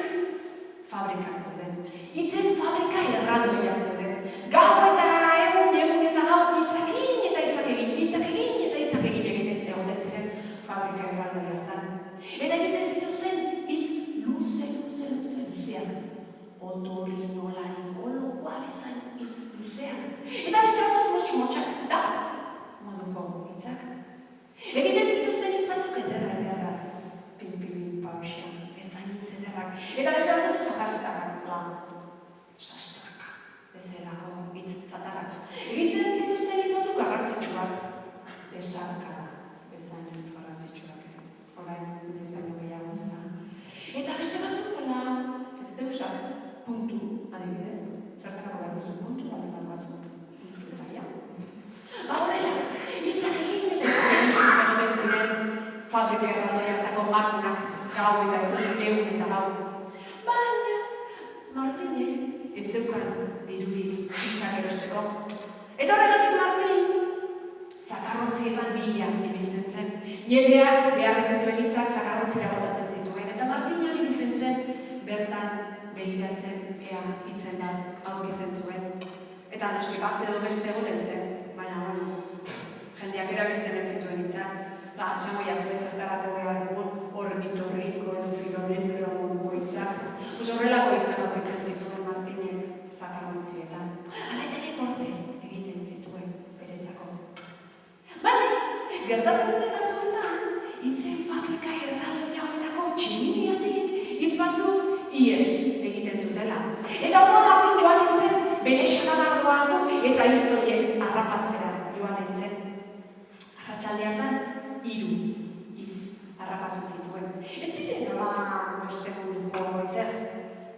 fabrikak zeuden. Hitzen fabrika erraldoia zeuden. Gau eta egun eta gau hitzakin eta hitzak egin egiten egoten ziren fabrika erraldoia hartan. Eta egiten zituzten hitz luzeak. Otorrinolaringo logoa bezain hitz luzean. Eta beste batzuk motxak da moduko hitzak. Egiten zituzten hitz batzuk ederra. Pin, pausia, bezain hitz ederrak. Eta beste batzuk zatarrak, sastraka, bezalako hitz zatarrak. Egiten zituzten hitz batzuk garrantzitsuak. Besarka, bezain hitz garrantzitsuak. Orain, ez baino gehiago ez da. Eta beste batzuk, ez deusak, puntu eta lau. Baina, Martinek ez zeukan dirurik hitzak erosteko. Eta horregatik Martin zakarrontzietan bila ibiltzen zen. Jendeak beharretzituen hitzak zakarrontzira botatzen zituen. Eta Martina ibiltzen zen bertan begiratzen ea hitzen bat aurkitzen zuen. Eta noski bat edo beste egoten zen, baina jendeak erabiltzen ez zituen hitzak. Esango jazue zertarako behar dugun ornitorriko edo filodendro moduko hitzak. Horrelako hitzak aurkitzen zituen Martinek zakarrontzietan. Hala eta ere gorde egiten zituen beretzako. Baina, gertatzen zen batzuetan, hitzen fabrika erraldoi hauetako tximiniatik hitz batzuk ihes egiten zutela. Eta orduan Martin joaten zen bere xanagardoa hartu eta hitz horiek harrapatzera joaten zen. Arratsaldean 3 hitz harrapatu zituen. Ez ziren beste munduko ezer,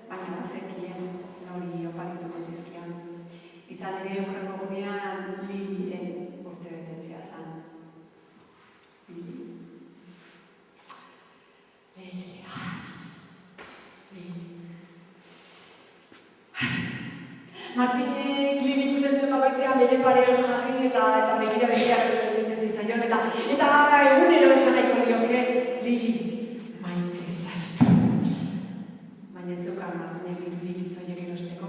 baina bazekien nori oparituko zizkion. Izan ere hurrengo egunean Liliren urtebetetzea zen. Lili. Martinek Lili ikusten zuen bakoitzean bere parean jarri eta begira gelditzen zitzaion eta egunero esan nahiko lioke Lili maite zaitu. Baina ez zeukan Martinek dirurik hitz horiek erosteko.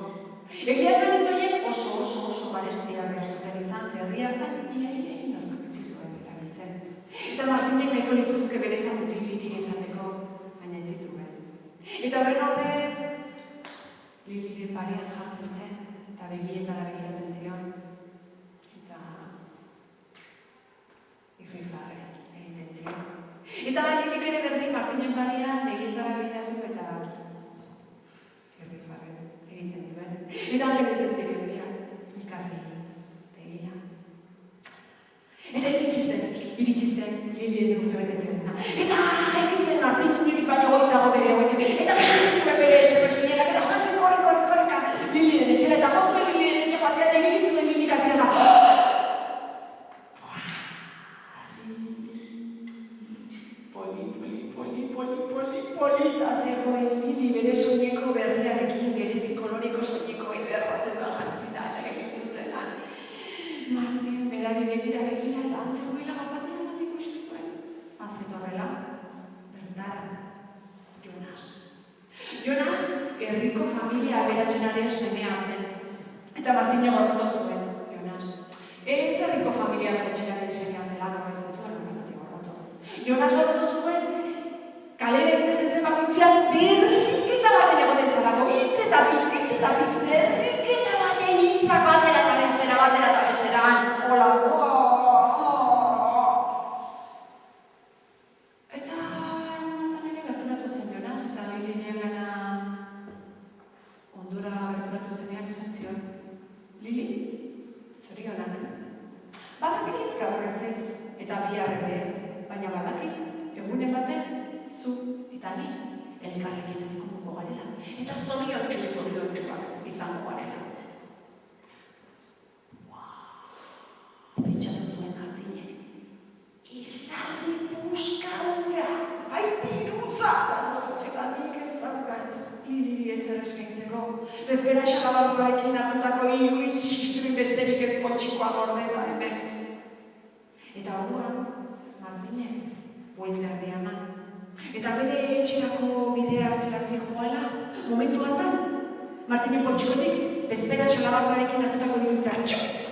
Egia esan hitz horiek oso garestiak zuten izan, ze herri hartan ia inork ez zituen erabiltzen. Eta Martinek nahiko lituzke beretzat Lili esateko, baina ez zituen. Eta horren ordez Liliren parean jartzen zen eta begietara begiratzen zion. Eta irrifarre egiten zion. Eta Lilik ere berdin Martinen parean begietara begiratu eta irrifarre egiten zuen. Eta gelditzen ziren biak, elkarri begira. Eta iritsi zen Liliren urtebetetzen. Eta jaiki zen Martin inoiz baino goizago bere hauetik. Eta bere etxeko eskinenak eta joan zen korrika. Liliren etxera eta jozue Liliren etxeko atea eta irikizuen Lilik atea da. Polita zegoen Lili bere soineko berriarekin berezi koloreko soineko ederra zen jantzita eta gelditu zenan. Martin berari begira eta zegoela bat-batean lan ikusi zuen. Azetorrela, bertara, Jonas, herriko familia aberatsenaren semea zen. Eta Martina gorroto zuen, Jonas. Ez herriko familia aberatsenaren semea zelako ez zuen horregatik gorroto. Jonas gorroto zuen, kalera egiten zen bakoitzean berriketa baten egoten zelako. Hitz eta pitz, berriketa baten hitzak batera eta bestera. Hola, Eta egunetan ere gerturatu zen Jonas, eta Liliren gana ondora gerturatu zenean esan zion. Lili, zorionak. Badakit gaur ezetz eta bihar ere ez, baina badakit egunen baten zu eta ni elkarrekin ezkonduko garela. Eta zoriontsuak izango garela. Pentsatu zuen Martinek. Izaldi puska hura, baiti irutza! Eta nik ez daukat Lili ezer eskaintzeko. Bezbera xalabarduarekin hartutako iruitz xisturin besterik ez poltsikoa gorde eta hemen. Eta orduan, Martinek buelta erdia eman. Eta bere etxerako bidea hartzera zijoala, momentu hartan, Martinek poltsikotik bezbera xalabarduarekin hartutako iruitzak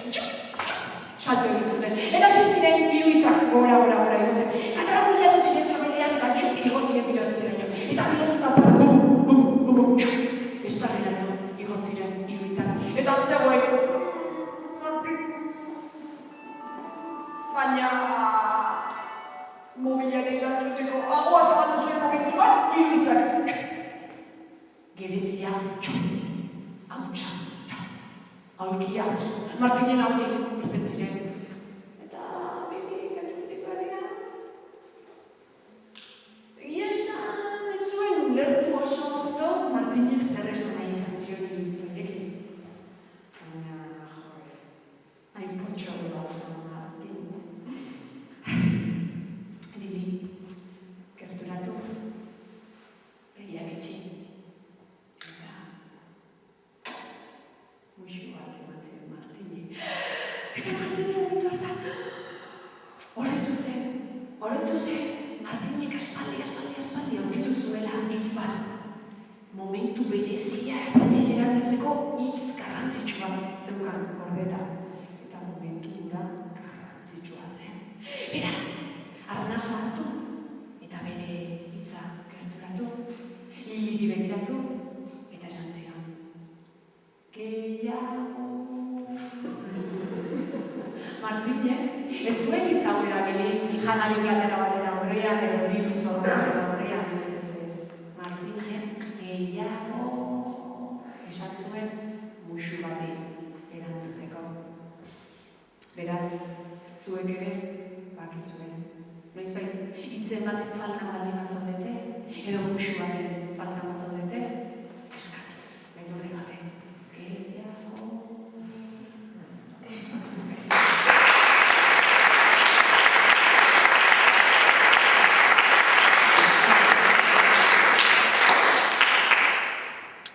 salto egin zuten. Eta ziren iruitzak gora igotzen. Atara guiatu ziren sabelean eta igozien bilotzen. Eta bilotzuta bum, ez da geraino igoziren iruitzak. Eta antzegoen, baina mobilari erantzuteko agoa zabaldu zuen momentuan iruitzak. Gerezia, hautsa. Aulkia, Martinen hautik irten ziren. Eta bibi entzutzik badira. Egia esan, ez zuen ulertu oso ondo Martinek zer esan nahi izan zion iruditzailekin. Baina, hain potxo hori bat Martin. Lili, gerturatu. Eta Martini momentu hartan, oroitu zen, Martinek aspaldi aurkitu zuela hitz bat. Momentu berezia batean erabiltzeko hitz garrantzitsu bat zeukan gordetan. Eta momentu hura garrantzitsua zen. Beraz, arnasa hartu eta bere hitza gerturatu, Liliri begiratu eta esan zion. Gehiago. Martinek, ez zuen hitz hau erabili janari platera batera aurrean edo diru zorra aurrean ez. Martinek gehiago esan zuen musu bati erantzuteko. Beraz, zuek ere bakizuen. Noizbait, hitzen baten faltan baldin bazaudete, edo musu baten faltan bazaudete, eskatu, beldurrik gabe. Gehiago.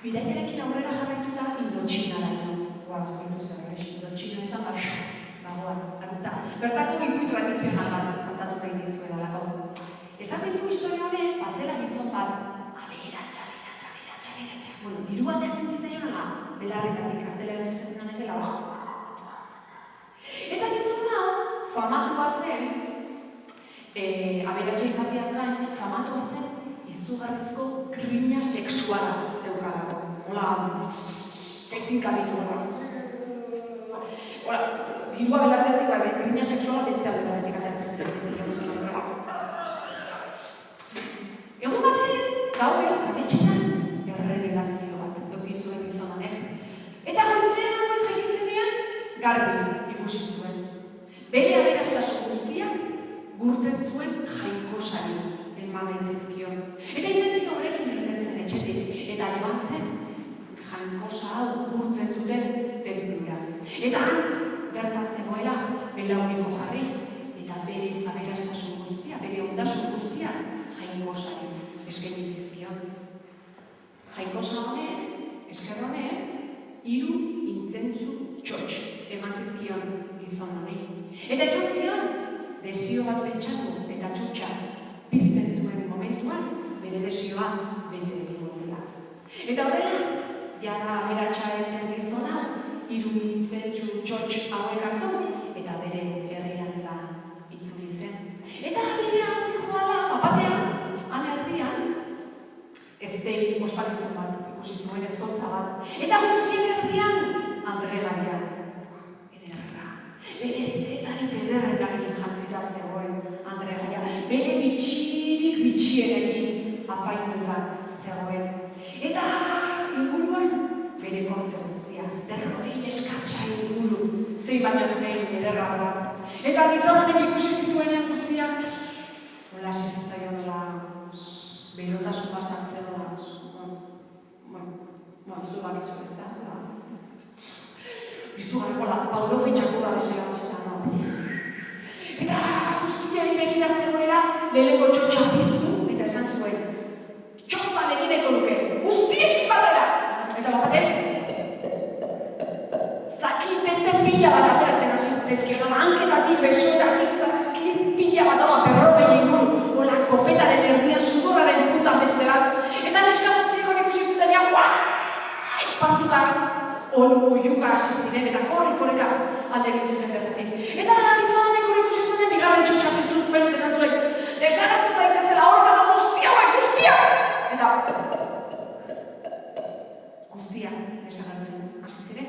Bidaiarekin aurrera jarraituta Indotxina daino. Goaz, bintu zerrex, Indotxina esan bagoaz, arutza. Bertako ipuin tradizional bat kontatu nahi dizuela lako. Esaten du historia honen, bazela gizon bat, aberatxa. Bueno, diru bat ertzen zitzaion ala, belarretatik, gaztelera esaten ezela. Eta gizon hau, famatua zen, aberatxa izateaz gain, famatua zen, izugarrizko grina sexuala zeukalako. Hola, etzinkabitu hola, dirua belarretatik, grina sexuala beste aldetatik ateatzen zitzen. Egun batean, gauez, ametxetan, errevelazio bat dukizuen gizon honek. Eta goizean jaitzenean, garbi ikusi zuen. Bere aberastasun guztiak gurtzen zuen jainkossari eman zizkion. Eta intentzio horrekin irten zen etxetik. Eta joan zen jainkossa hau gurtzen zuten tenplura. Eta bertan zegoela belauniko jarri. Eta bere aberastasun guztia, bere ondasun guztia jainkossari eskaini zizkion. Jainkossa honek, esker honez, 3 intzentzu txotx eman zizkion gizon honi. Eta esan zion, desio bat pentsatu eta txotxa pizten zuen momentuan, bere desioa bete egingo zela. Eta horrela, jada aberatsa etzen gizona, 3 intzentzu txotx hauek hartu, eta bere herrirantza itzuli zen. Eta bere zijoala, bapatean, han erdian, eztei ospakizun bat, ikusi zuen ezkontza bat. Eta guztien erdian, Andregaia. Ederra. Bere zetarik ederrenakin jantzita zegoen Andregaia. Bere bitxirik bitxienekin apainduta zegoen. Eta inguruan, bere korte guztia. 40 eskatsa inguru, zein baino zein ederra da. Eta gizonek ikusi zituenean guztiak, hola zizitzaion da, berotasun basantzen da. Zu bakizu ez da. Biztu garriko Pavlov itxakura bezala zizan da. Eta guztiari begira zegoela, lehenko txotxa piztu eta esan zuen. Txotxa legineko luke, guztiekin batera! Eta bapaten, zaki tenten pila bat ateratzen hasi zizkion, hanketatik, besoetatik, zaki pila bat hau perrobei inguru, hola kopetaren erdian sudorraren putan beste bat. Eta neska guztieko ikusi zuten espantuka, oiuka hasi ziren eta korrika alde egin zuten bertatik. Eta gizonek hori ikusi zuten bigarren txotxa piztu zuen eta esan zuen, desagertu daitezela organo guztia! Eta guztia desagertzen hasi ziren,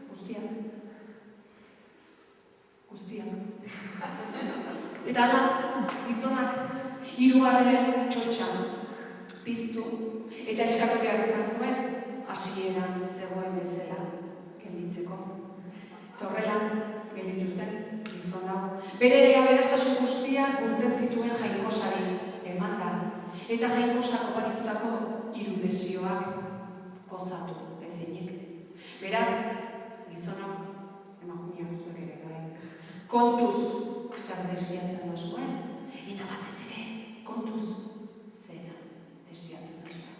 guztia. Eta hala, gizonak 3. txotxa piztu eta eskatu behar izan zuen, hasieran zegoen bezala gelditzeko. Eta horrela, gelditu zen gizon hau. Bere aberastasun guztiak gurtzen zituen jainkossari eman da. Eta jainkosak oparitutako 3 desioak gozatu ezinik. Beraz, gizonok emakumeak zuek ere bai. Kontuz zer desiatzen da zuen, eta batez ere, kontuz zera desiatzen da zuen.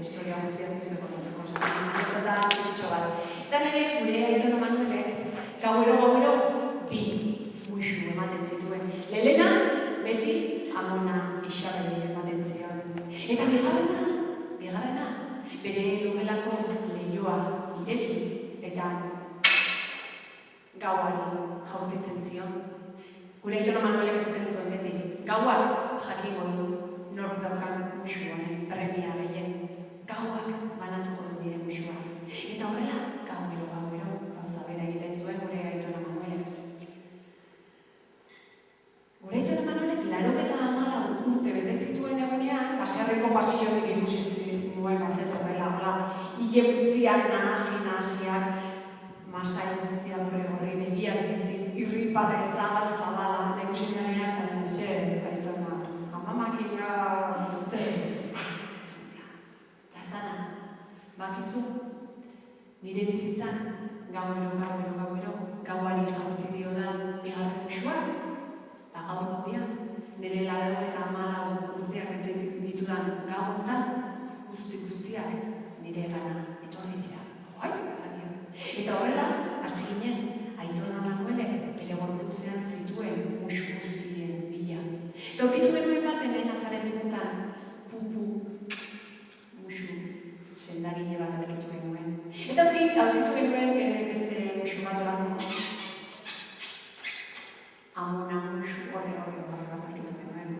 historia guztia zizuek kontatuko anekdota txikitxo bat. Izan ere, gure Aitona Manuelek gauero bi muixu ematen zituen. Lehena, beti Amona Isabeli ematen zion. Eta bigarrena, bere logelako lehioa ireki eta gauari jaurtitzen zion. Gure Aitona Manuelek esaten zuen beti, gauak jakingo du nork daukan muixu honen premia gehien. Gauak banatuko du nire muixua. Eta horrela, gauero, gauza bera egiten zuen gure Aitona Manuelek. Gure Aitona Manuelek 94 urte bete zituen egunean, baserriko pasillotik ikusi nuen bazet horrela, hile guztiak nahasiak, masai guztiak horri begiak diztiz, irriparre zabala, eta ikusi nuenean txalen zer, Aitona, amamakila, Lastana, bakizu, nire bizitzan, gauero, gauari jaurti dio da bigarren muixua, eta gaur gauean, nire 94 urteak bete ditudan gauetan, guztiak nire gana etorri dira. Eta horrela, hasi ginen, Aitona Manuelek bere gorputzean zituen muixu guztien bila. Eta aurkitu genuen bat hemen atzaren puntan, pupu muixu sendagile bat aurkitu genuen. Eta aurkitu genuen beste muixu bat olako Amona muixu horre bat aurkitu genuen.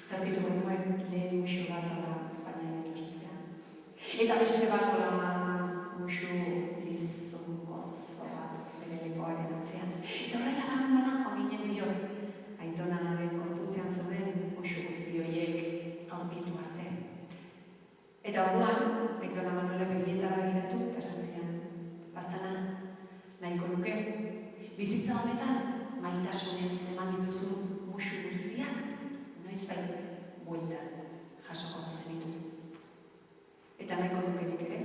Eta aurkitu genuen lehen muixu bat ola Espainiaren ertzean. Eta beste bat ola muixu lizun gozo bat bere lepoaren atzean. Eta horrela banan joan ginen dio, Aitonaren gorputzean zeuden muixu guzti horiek aurkitu arte. Eta orduan, Aitona Manuelek begietara begiratu eta esan zian, Lastana, nahiko nuke, bizitza honetan maitasunez eman dituzun muixu guztiak, noizbait bueltan jasoko zenitu. Eta nahiko nuke nik ere,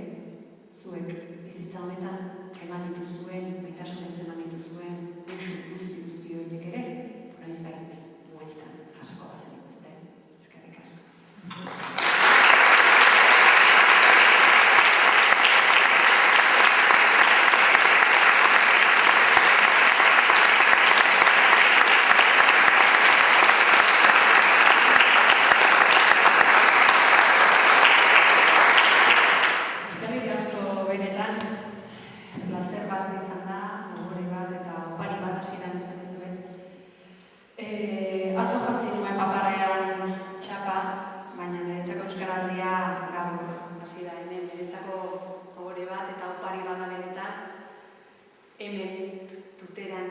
zuek bizitza honetan eman dituzuen, maitasunez eman dituzuen muixu guzti horiek ere, noizbait bueltan jasoko zenituzte. Eskerrik asko. Atzo jantzi nuen paparrean txapa, baina niretzako Euskaraldia gaur hasi da hemen. Niretzako ohore bat eta opari bat da benetan, hemen tuteran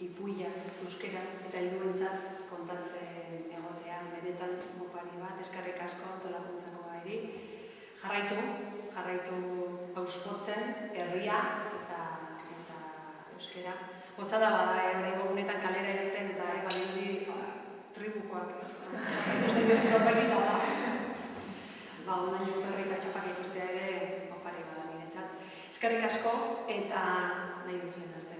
ipuia euskeraz eta helduentzat kontatzen egotea. Benetan opari bat, eskerrik asko antolakuntzako gairi. Jarraitu auspotzen herria eta euskera. Gozada bada, oraingo egunetan kalera irten eta balio tribukoak. Txapa ikusten bezu norbaitita da. Onaino etorri eta txapak ikustea ere opari bada niretzat. Eskerrik asko eta nahi duzuen arte.